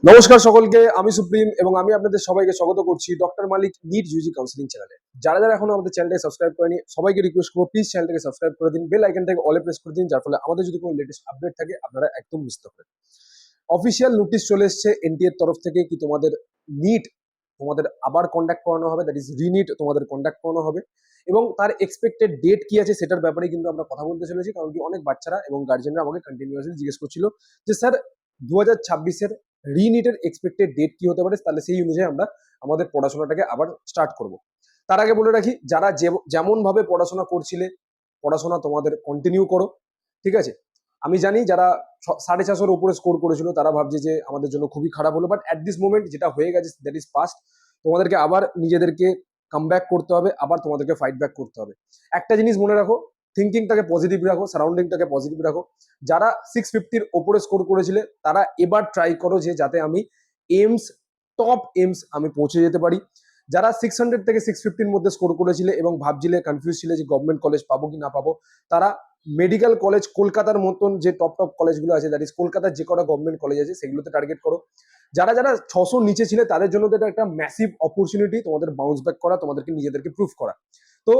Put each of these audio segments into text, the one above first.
নমস্কার সকলকে, আমি সুপ্রিম এবং আমি আপনাদের সবাইকে স্বাগত করছি ডক্টর মালিক নিট ইউজি কাউন্সিলিং চ্যানেলে। যারা যারা এখনো আমাদের চ্যানেলটাকে সাবস্ক্রাইব করেনি সবাইকে রিকোয়েস্ট করবো প্লিজ চ্যানেলটাকে সাবস্ক্রাইব করে দিন, বেল আইকনটাকে অলে প্রেস করে দিন, যার ফলে আমাদের যদি কোনো লেটেস্ট আপডেট থাকে আপনারা একদম মিস না করেন। অফিসিয়াল নোটিশ চলে এসেছে এনটিএ এর তরফ থেকে কি তোমাদের নিট তোমাদের আবার কন্ডাক্ট করানো হবে, দ্যাট ইজ রিনিট তোমাদের কন্ডাক্ট করানো হবে এবং তার এক্সপেক্টেড ডেট কি আছে সেটার ব্যাপারে কিন্তু আমরা কথা বলতে চলেছি। কারণ কি অনেক বাচ্চারা এবং গার্জেনরা আমাকে কন্টিনিউয়াসলি জিজ্ঞেস করছিল যে স্যার 2026-এর রিনিটের এক্সপেক্টেড ডেট কি হতে পারে, তাহলে সেই অনুযায়ী আমরা আমাদের পড়াশোনাটাকে আবার স্টার্ট করব। তার আগে বলে রাখি, যারা যেমন ভাবে পড়াশোনা করছিলে পড়াশোনা তোমাদের কন্টিনিউ করো, ঠিক আছে। আমি জানি যারা 450-এর উপরে স্কোর করেছিল তারা ভাবছে যে আমাদের জন্য খুবই খারাপ হলো, বাট অ্যাট দিস মোমেন্ট যেটা হয়ে গেছে দ্যাট ইজ পাস্ট। তোমাদেরকে আবার নিজেদেরকে কাম ব্যাক করতে হবে, আবার তোমাদেরকে ফাইট ব্যাক করতে হবে। একটা জিনিস মনে রাখো, থিঙ্কিংটাকে পজিটিভ রাখো, সারাউন্ডিংটাকে পজিটিভ রাখো। যারা 650-র ওপরে স্কোর করেছিলে তারা এবার ট্রাই করো যে যাতে আমি এইমস টপ এইমস আমি পৌঁছে যেতে পারি। যারা 600 থেকে 650-র মধ্যে স্কোর করেছিলে এবং ভাবছিলে কনফিউজ ছিলে যে গভর্নমেন্ট কলেজ পাবো কি না পাবো, তারা মেডিকেল কলেজ কলকাতার মতন যে টপ টপ কলেজগুলো আছে, দ্যাট ইজ কলকাতার যে কটা গভর্নমেন্ট কলেজ আছে সেগুলোতে টার্গেট করো। যারা যারা 600 নিচে ছিলে তাদের জন্য তো এটা একটা ম্যাসিভ অপরচুনিটি, তোমাদের বাউন্স ব্যাক করা, তোমাদেরকে নিজেদেরকে প্রুফ করা। তো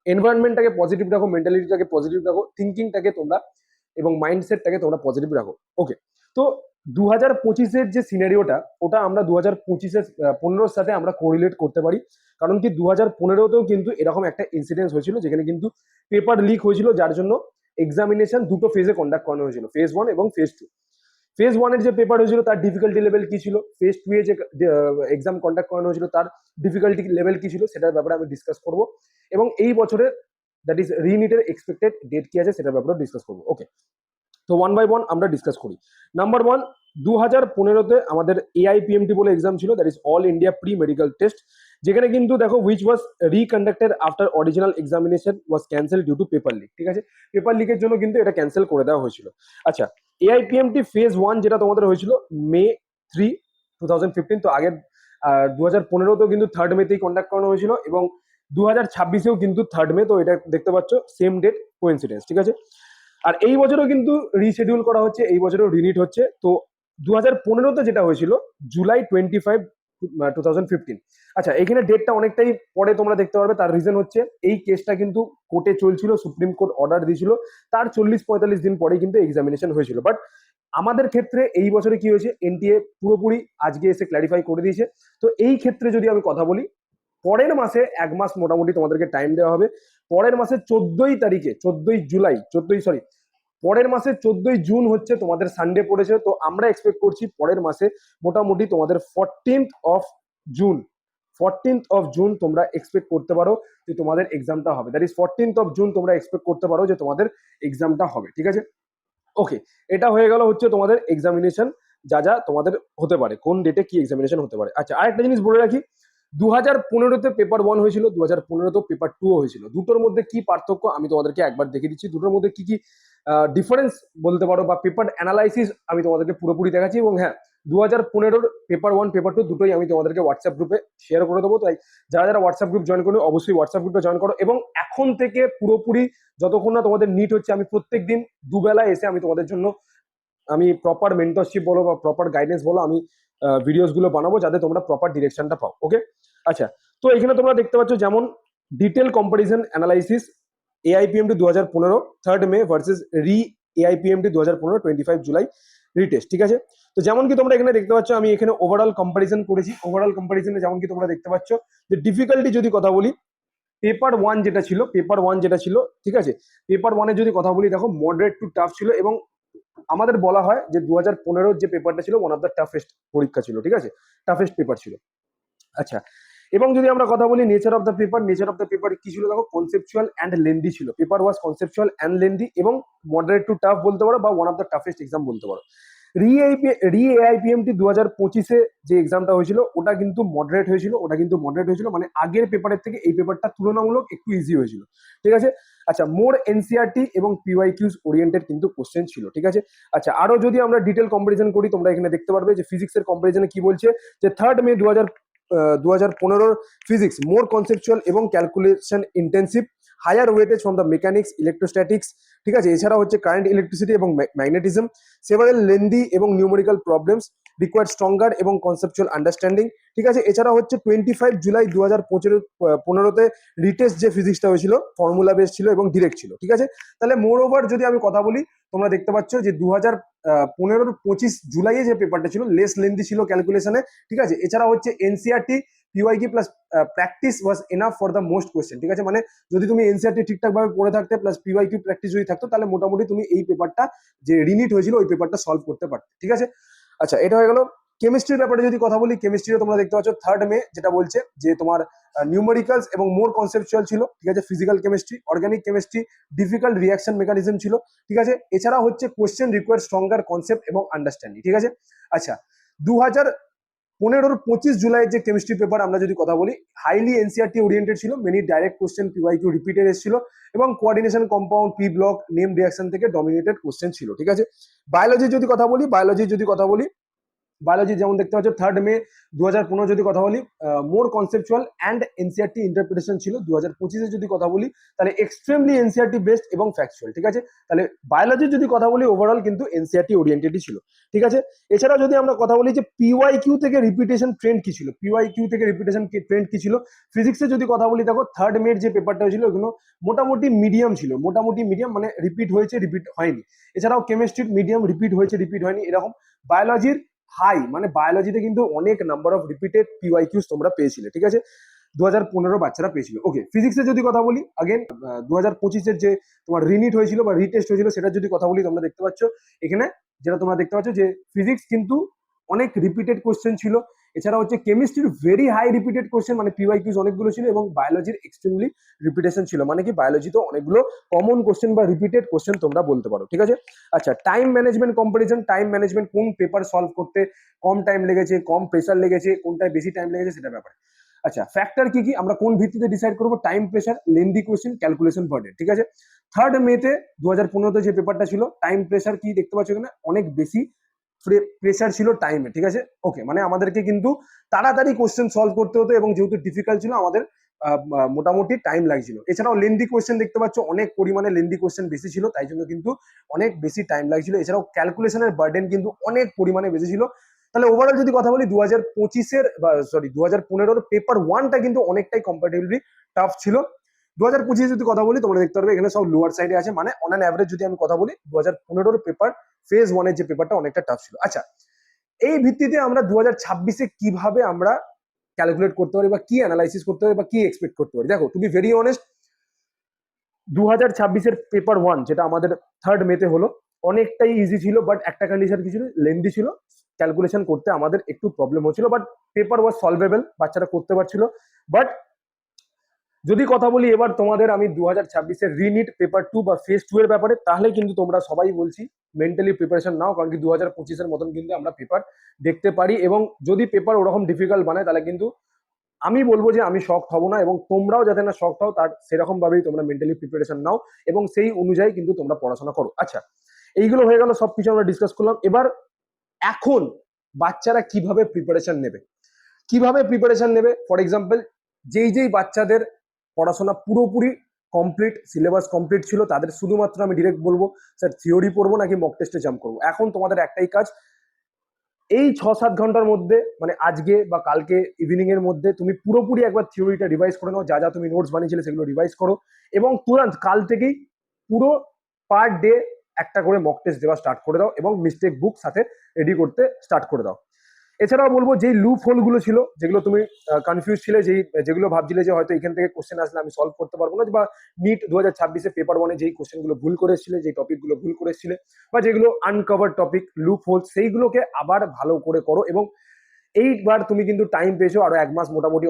এনভায়রনমেন্টটাকে পজিটিভ রাখো, মেন্টালিটিটাকে পজিটিভ রাখো, থিঙ্কিংটাকে তোমরা এবং মাইন্ডসেটটাকে তোমরা পজিটিভ রাখো। ওকে, তো 2025-এর যে সিনারিওটা ওটা আমরা 2015-এর সাথে আমরা কোরিলেট করতে পারি। কারণ কি 2015-তেও কিন্তু এরকম একটা ইনসিডেন্স হয়েছিল যেখানে কিন্তু পেপার লিক হয়েছিল, যার জন্য এক্সামিনেশন দুটো ফেজে কন্ডাক্ট করানো হয়েছিল, ফেজ 1 এবং ফেজ 2। ফেজ 1-এর যে পেপার হয়েছিল তার ডিফিকাল্টি লেভেল কি ছিল, ফেজ 2-এ যে এক্সাম কন্ডাক্ট করানো হয়েছিল তার ডিফিকাল্টি লেভেল কি ছিল, সেটার ব্যাপারে আমি ডিসকাস করব এবং এই বছরের দ্যাট ইজ রিনিটের এক্সপেক্টেড ডেট কি আছে সেটার ব্যাপারে ডিসকাস করবো। ওকে, তো ওয়ান বাই ওয়ান আমরা ডিসকাস করি। নাম্বার ওয়ান, 2015-তে আমাদের এআইপিএমটি বলে এক্সাম ছিল, that is all India pre medical test, যেখানে কিন্তু দেখো which was reconducted after original examination was cancel due to paper leak. ঠিক আছে, পেপার লিকের জন্য কিন্তু এটা ক্যান্সেল করে দেওয়া হয়েছিল। আচ্ছা, এআইপিএমটি ফেজ 1 যেটা তোমাদের হয়েছিল মে 3, 2015, তো আগের 2015-তেও কিন্তু 3rd মেতেই কন্ডাক্ট করানো হয়েছিল এবং 2026-এও কিন্তু 3rd মে, তো এটা দেখতে পাচ্ছ সেম ডেট কোইন্সিডেন্স। ঠিক আছে, আর এই বছরও কিন্তু রিশিডিউল করা হচ্ছে, এই বছরও রিনিট হচ্ছে। তো 2015-তে যেটা হয়েছিল জুলাই 25, 2015। আচ্ছা, এখানে ডেটটা অনেকটাই পরে তোমরা দেখতে পারবে, তার রিজন হচ্ছে এই কেসটা কিন্তু কোর্টে চলছিল, সুপ্রিম কোর্ট অর্ডার দিয়েছিল, তার 40-45 দিন পরে কিন্তু এক্সামিনেশন হয়েছিল। বাট আমাদের ক্ষেত্রে এই বছরে কি হয়েছে, এনটিএ পুরোপুরি আজকে এসে ক্ল্যারিফাই করে দিয়েছে। তো এই ক্ষেত্রে যদি আমি কথা বলি, পরের মাসে 1 মাস মোটামুটি তোমাদেরকে টাইম দেওয়া হবে। পরের মাসে 14 তারিখে, 14 জুলাই, 14 সরি, পরের মাসে 14 জুন হচ্ছে তোমাদের সানডে পড়েছে। তো আমরা এক্সপেক্ট করছি পরের মাসে মোটামুটি তোমাদের 14th of June, 14th of June তোমরা এক্সপেক্ট করতে পারো যে তোমাদের এক্সামটা হবে, that is 14th of June তোমরা এক্সপেক্ট করতে পারো যে তোমাদের এক্সামটা হবে। ঠিক আছে, ওকে, এটা হয়ে গেল হচ্ছে তোমাদের এক্সামিনেশন, যা যা তোমাদের হতে পারে, কোন ডেটে কি এক্সামিনেশন হতে পারে। আচ্ছা, আরেকটা জিনিস বলে রাখি, 2015-তে পেপার 1 হয়েছিল, 2015-তেও পেপার 2 হয়েছিল। দুটোর মধ্যে কি পার্থক্য আমি তোমাদেরকে একবার দেখে দিচ্ছি, দুটোর মধ্যে কি কি ডিফারেন্স বলতে পারো বা পেপার অ্যানালাইসিস আমি তোমাদেরকে পুরোপুরি দেখাচ্ছি। এবং হ্যাঁ, 2015-র পেপার 1 পেপার 2 দুটোই আমি তোমাদেরকে হোয়াটসঅ্যাপ গ্রুপে শেয়ার করে দেবো। তাই যারা যারা হোয়াটসঅ্যাপ গ্রুপ জয়েন করো অবশ্যই হোয়াটসঅ্যাপ গ্রুপে জয়েন করো। এবং এখন থেকে পুরোপুরি যতক্ষণ না তোমাদের নিট হচ্ছে, আমি প্রত্যেকদিন দুবেলা এসে আমি তোমাদের জন্য আমি প্রপার মেন্টরশিপ বলো বা প্রপার গাইডেন্স বলো, আমি ভিডিওস গুলো বানাবো যাতে তোমরা প্রপার ডিরেকশনটা পাও। ওকে, আচ্ছা, তো এখানে তোমরা দেখতে পাচ্ছ যেমন detail comparison analysis AIPMT 2015 3rd মে ভার্সেস এআইপিএমটি 2015 25 জুলাই রিটেস্ট। ঠিক আছে, তো যেমন কি তোমরা এখানে দেখতে পাচ্ছ আমি এখানে ওভারঅল কম্পারিজন করেছি। ওভারঅল কম্পারিজনে যেমন কি তোমরা দেখতে পাচ্ছ যে ডিফিকাল্টি যদি কথা বলি, পেপার 1 যেটা ছিল, ঠিক আছে, পেপার 1 এর যদি কথা বলি, দেখো মডারেট টু টাফ ছিল এবং আমাদের বলা হয় যে 2015-র যে পেপারটা ছিল ওয়ান অফ দ্য টাফেস্ট পরীক্ষা ছিল। ঠিক আছে, টাফেস্ট পেপার ছিল। আচ্ছা, এবং যদি আমরা কথা বলি নেচার অফ দ্য পেপার কি ছিল, দেখো কনসেপচুয়াল অ্যান্ড লেন্দি ছিল। Paper was conceptual and lengthy এবং মডারেট টু টাফ বলতে পারো বা one of the toughest exam বলতে পারো। এআইপিএমটি 2025-এ যে এক্সামটা হয়েছিল ওটা কিন্তু মডারেট হয়েছিল, মানে আগের পেপারের থেকে এই পেপারটা তুলনামূলক একটু ইজি হয়েছিল। ঠিক আছে, আচ্ছা, মোর এনসিআরটি এবং পিওয়াইকিউজ ওরিয়েন্টেড কিন্তু কোশ্চেন ছিল। ঠিক আছে, আচ্ছা, আরো যদি আমরা ডিটেল কম্পারিজন করি, তোমরা এখানে দেখতে পারবে যে ফিজিক্সের কম্পারিজনে কি বলছে, যে 3rd May 2015 physics more conceptual এবং calculation intensive, higher weightage from the mechanics, electrostatics. ঠিক আছে, এছাড়া হচ্ছে কারেন্ট, ইলেকট্রিসিটি এবং ম্যাগনেটিজম, সেভারেল লেন্দি এবং নিউমেরিক্যাল প্রবলেমস, রিকোয়ার্ড স্ট্রঙ্গার এবং কনসেপচুয়াল আন্ডারস্ট্যান্ডিং, ঠিক আছে। এছাড়া হচ্ছে 25 জুলাই 2015 রিটেস্ট যে ফিজিক্সটা হয়েছিল ফর্মুলা বেস ছিল এবং ডিরেক্ট ছিল, ঠিক আছে। তাহলে মোর ওভার যদি আমি কথা বলি, তোমরা দেখতে পাচ্ছ যে 2015 25 জুলাইয়ে যে পেপারটা ছিল লেস লেন্দি ছিল ক্যালকুলেশনে, ঠিক আছে। এছাড়া হচ্ছে NCERT PYQ plus practice was enough for the most question, ঠিক আছে। মানে যদি তুমি এনসিআরটি ঠিকঠাক ভাবে পড়ে থাকতে প্লাস পিওয়াইকিউ প্র্যাকটিস যদি থাকতো, তাহলে মোটামুটি তুমি এই পেপারটা যে রিনিট হয়েছিল ওই পেপারটা সলভ করতে পারতে, ঠিক আছে। আচ্ছা, এটা হয়ে গেল। কেমিস্ট্রির ব্যাপারে যদি কথা বলি, কেমিস্ট্রিও তোমরা দেখতে পাচ্ছ 3 মে যেটা বলছে যে তোমার নিউমেরিক্যালস এবং মোর কনসেপচুয়াল ছিল, ঠিক আছে। Physical chemistry, organic chemistry, difficult reaction mechanism ছিল, ঠিক আছে। এছাড়া হচ্ছে কোয়েশ্চেন রিকোয়ার্ড স্ট্রঙ্গার কনসেপ্ট এবং আন্ডারস্ট্যান্ডিং, ঠিক আছে। আচ্ছা, 2015 25 জুলাই যে কেমিস্ট্রি পেপার আমরা যদি কথা বলি, হাইলি এনসিআরটি ওরিয়েন্টেড ছিল, many direct question PYQ repeated এসেছিল এবং coordination, compound, P block, name reaction থেকে ডমিনেটেড কোশ্চেন ছিল, ঠিক আছে। বায়োলজি যদি কথা বলি, বায়োলজি যেমন দেখতে পাচ্ছ 3 মে 2015 যদি কথা বলি, মোর কনসেপচুয়াল অ্যান্ড এনসিআরটি ইন্টারপ্রিটেশন ছিল। 2025 যদি কথা বলি, তাহলে এক্সট্রিমলি এনসিআরটি বেসড এবং ফ্যাকচুয়াল, ঠিক আছে। তাহলে বায়োলজির যদি কথা বলি, ওভারঅল কিন্তু এনসিআরটি ওরিয়েন্টেডই ছিল, ঠিক আছে। এছাড়া যদি আমরা কথা বলি যে পিওয়াইকিউ থেকে রিপিটেশন ট্রেন্ড কি ছিল, ট্রেন্ড কি ছিল, ফিজিক্সে যদি কথা বলি, দেখো 3 মে যে পেপারটা হয়েছিল ওগুলো মোটামুটি মিডিয়াম ছিল, মানে রিপিট হয়েছে, রিপিট হয়নি। এছাড়াও কেমিস্ট্রির মিডিয়াম, রিপিট হয়েছে, রিপিট হয়নি, এরকম। বায়োলজির হাই, মানে বায়োলজিতে কিন্তু অনেক নাম্বার অফ রিপিটেড পিওয়াইকিউস তোমরা পেয়েছিলে, ঠিক আছে। 2015 বাচ্চারা পেয়েছিল। ওকে, ফিজিক্সে যদি কথা বলি, আগেন 2025 যে তোমার রিনিট হয়েছিল বা রিটেস্ট হয়েছিল সেটার যদি কথা বলি, তোমরা দেখতে পাচ্ছ এখানে যেটা তোমরা দেখতে পাচ্ছ যে ফিজিক্স কিন্তু অনেক রিপিটেড কোশ্চেন ছিল। এছাড়া হচ্ছে কেমিস্ট্রির ভেরি হাই রিপিটেড কোশ্চেন, মানে পিওয়াইকিউস অনেকগুলো ছিল, এবং বায়োলজির এক্সট্রিমলি রিপিটেশন ছিল, মানে কি বায়োলজিতে অনেকগুলো কমন কোশ্চেন বা রিপিটেড কোশ্চেন তোমরা বলতে পারো, ঠিক আছে। আচ্ছা, time management comparison, time management কোন পেপার সলভ করতে কম টাইম লেগেছে, কম প্রেসার লেগেছে, কোনটায় বেশি টাইম লেগেছে, সেটা ব্যাপারে। আচ্ছা, ফ্যাক্টর কি কি, আমরা কোন ভিত্তিতে ডিসাইড করবো, time, pressure, lengthy question, calculation burden, ঠিক আছে। 3 মে 2015 যে পেপারটা ছিল, টাইম প্রেসার কি দেখতে পাচ্ছ এখানে, অনেক বেশি প্রেসার ছিল টাইমে, ঠিক আছে। ওকে, মানে আমাদেরকে কিন্তু তাড়াতাড়ি কোশ্চেন সলভ করতে হতো এবং যেহেতু ডিফিকাল্ট ছিল আমাদের মোটামুটি টাইম লাগছিল। এছাড়াও লেন্দি কোশ্চেন দেখতে পাচ্ছ, অনেক পরিমাণে লেন্দি কোশ্চেন বেশি ছিল, তাই জন্য কিন্তু অনেক বেশি টাইম লাগছিল। এছাড়াও ক্যালকুলেশনের বার্ডেন কিন্তু অনেক পরিমাণে বেশি ছিল। তাহলে ওভারঅল যদি কথা বলি, 2015 পেপার 1টা কিন্তু অনেকটাই কম্পারেটিভলি টাফ ছিল। 2025 যদি কথা বলি, তোমরা দেখতে পারবে এখানে সব লোয়ার সাইডে আছে, মানে অন অ্যান অ্যাভারেজ যদি আমি কথা বলি, 2015 পেপার ফেজ 1-এর যে পেপারটা অনেকটা টাফ ছিল। আচ্ছা, এই ভিত্তিতে আমরা 2026-এ কিভাবে আমরা ক্যালকুলেট করতে পারি বা কি অ্যানালাইসিস করতে পারি বা কি এক্সপেক্ট করতে পারি। দেখো, টু বি ভেরি অনেস্ট, 2026-এর পেপার 1 যেটা আমাদের 3 মে হলো, অনেকটাই ইজি ছিল, বাট একটা কন্ডিশন কি ছিল, লেন্দি ছিল, ক্যালকুলেশন করতে আমাদের একটু প্রবলেম হচ্ছিল, বাট পেপার ওয়াজ সলভেবল, বাচ্চারা করতে পারছিল। বাট যদি কথা বলি এবার তোমাদের আমি 2026-এর রিনিট পেপার 2 বা ফেজ 2 এর ব্যাপারে, তাহলে কিন্তু তোমরা সবাই বলছি মেন্টালি প্রিপারেশন নাও, কারণ কি 2025-এর মতন কিন্তু আমরা পেপার দেখতে পারি, এবং যদি পেপার ওরকম ডিফিকাল্ট বানায় তাহলে কিন্তু আমি বলবো যে আমি শক হব না, এবং তোমরাও যাতে না শক হও তার সেরকম ভাবেই তোমরা মেন্টালি প্রিপারেশন নাও এবং সেই অনুযায়ী কিন্তু তোমরা পড়াশোনা করো। আচ্ছা, এইগুলো হয়ে গেল, সবকিছু আমরা ডিসকাস করলাম। এবার এখন বাচ্চারা কিভাবে প্রিপারেশন নেবে, ফর এক্সাম্পল যেই বাচ্চাদের পড়াশোনা পুরোপুরি কমপ্লিট, সিলেবাস কমপ্লিট ছিল, তাদের শুধুমাত্র আমি ডিরেক্ট বলবো, স্যার থিওরি পড়বো নাকি মক টেস্টে জাম্প করবো। এখন তোমাদের একটাই কাজ, এই 6-7 ঘন্টার মধ্যে, মানে আজকে বা কালকে ইভিনিং এর মধ্যে তুমি পুরোপুরি একবার থিওরিটা রিভাইজ করে নাও, যা যা তুমি নোটস বানিয়েছিলে সেগুলো রিভাইজ করো, এবং তুরন্ত কাল থেকেই পুরো পার ডে একটা করে মক টেস্ট দেওয়া স্টার্ট করে দাও এবং মিস্টেক বুক সাথে রেডি করতে স্টার্ট করে দাও। এছাড়াও বলবো, যেই লুপ হোল গুলো ছিল, যেগুলো তুমি কনফিউজ ছিলে, যেগুলো ভাবছিলে যে হয়তো এখান থেকে কোশ্চেন আসলে আমি সলভ করতে পারবো না, বা নিট 2026-এ পেপার 1-এ যেই কোশ্চেন গুলো ভুল করে এসেছিলে, যেই টপিক গুলো ভুল করে এসেছিলে, বা যেগুলো আনকভার টপিক, লুপ হোল, সেইগুলোকে আবার ভালো করে করো। এবং এইবার তুমি কিন্তু টাইম পেয়েছো আরো 1 মাস, মোটামুটি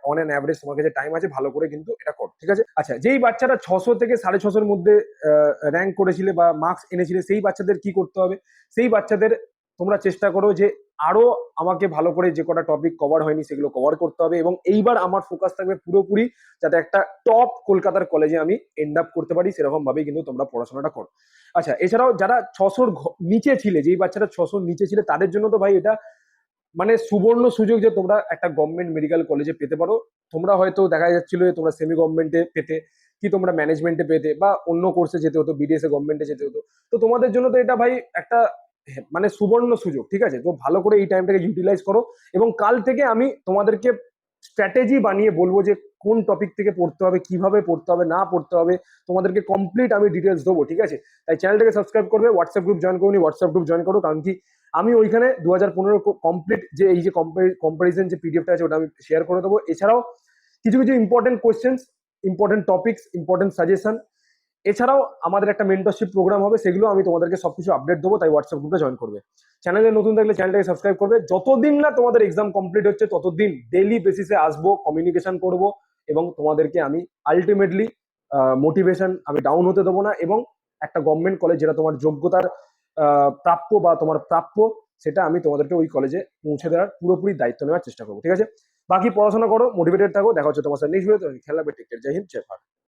অন অ্যান অ্যাভারেজ তোমার কাছে টাইম আছে, ভালো করে কিন্তু এটা করো, ঠিক আছে। আচ্ছা, যেই বাচ্চারা 600 থেকে 650-এর মধ্যে র্যাঙ্ক করেছিলে বা মার্কস এনেছিলে, সেই বাচ্চাদের কি করতে হবে, সেই বাচ্চাদের তোমরা চেষ্টা করো যে আরো আমাকে ভালো করে যে কটা টপিক কভার হয়নি সেগুলো কভার করতে হবে, এবং এইবার আমার ফোকাস থাকবে পুরোপুরি যাতে একটা টপ কলকাতার কলেজে আমি এন্ড আপ করতে পারি, সেরকম ভাবেই কিন্তু তোমরা পড়াশোনাটা করো। আচ্ছা, এছাড়াও যারা 600-র নিচে ছিলে, যেই বাচ্চারা 600-র নিচে ছিলে, তাদের জন্য তো ভাই এটা মানে সুবর্ণ সুযোগ যে তোমরা একটা গভর্নমেন্ট মেডিকেল কলেজে পেতে পারো। তোমরা হয়তো দেখা যাচ্ছিল যে তোমরা সেমি গভর্নমেন্টে পেতে, কি তোমরা ম্যানেজমেন্টে পেতে, বা অন্য কোর্সে যেতে হতো, বিডিএস এ গভর্নমেন্টে যেতে হতো। তো তোমাদের জন্য তো এটা ভাই একটা মানে সুবর্ণ সুযোগ, ঠিক আছে? তো ভালো করে এই টাইমটাকে ইউটিলাইজ করো, এবং কাল থেকে আমি তোমাদেরকে স্ট্র্যাটেজি বানিয়ে বলবো যে কোন টপিক থেকে পড়তে হবে, কিভাবে পড়তে হবে, না পড়তে হবে, তোমাদেরকে কমপ্লিট আমি ডিটেলস দেবো, ঠিক আছে? তাই চ্যানেলটাকে সাবস্ক্রাইব করবে, হোয়াটসঅ্যাপ গ্রুপ জয়েন করুন, হোয়াটসঅ্যাপ গ্রুপ জয়েন করো, কারণ কি আমি ওইখানে 2015 কমপ্লিট যে এই যে কম্পারিজন যে পিডিএফটা আছে ওটা আমি শেয়ার করে দেবো। এছাড়াও কিছু কিছু important questions, important topics, important suggestion, এছাড়াও আমাদের একটা মেন্টরশিপ প্রোগ্রাম হবে, সেগুলো আমি তোমাদেরকে সবকিছু আপডেট দেবো। তাই হোয়াটসঅ্যাপ গ্রুপে জয়েন করবে। চ্যানেলে নতুন থাকলে চ্যানেলটাকে সাবস্ক্রাইব করবে। যতদিন না তোমাদের এক্সাম কমপ্লিট হচ্ছে ততদিন ডেইলি বেসিসে আসবো, কমিউনিকেশন করব, এবং তোমাদেরকে আমি আলটিমেটলি মোটিভেশন আমি ডাউন হতে দেবো না, এবং একটা গভর্নমেন্ট কলেজ যেটা তোমার যোগ্যতার প্রাপ্য বা তোমার প্রাপ্য, সেটা আমি তোমাদেরকে ওই কলেজে পৌঁছে দেওয়ার পুরোপুরি দায়িত্ব নেওয়ার চেষ্টা করবো, ঠিক আছে? বাকি পড়াশোনা করো, মোটিভেটেড থাকো, দেখা হচ্ছে তোমার সাথে নেক্সট ভিডিওতে। খেলা, টেক কেয়ার, জয় হিন্দ, জয় ভারত।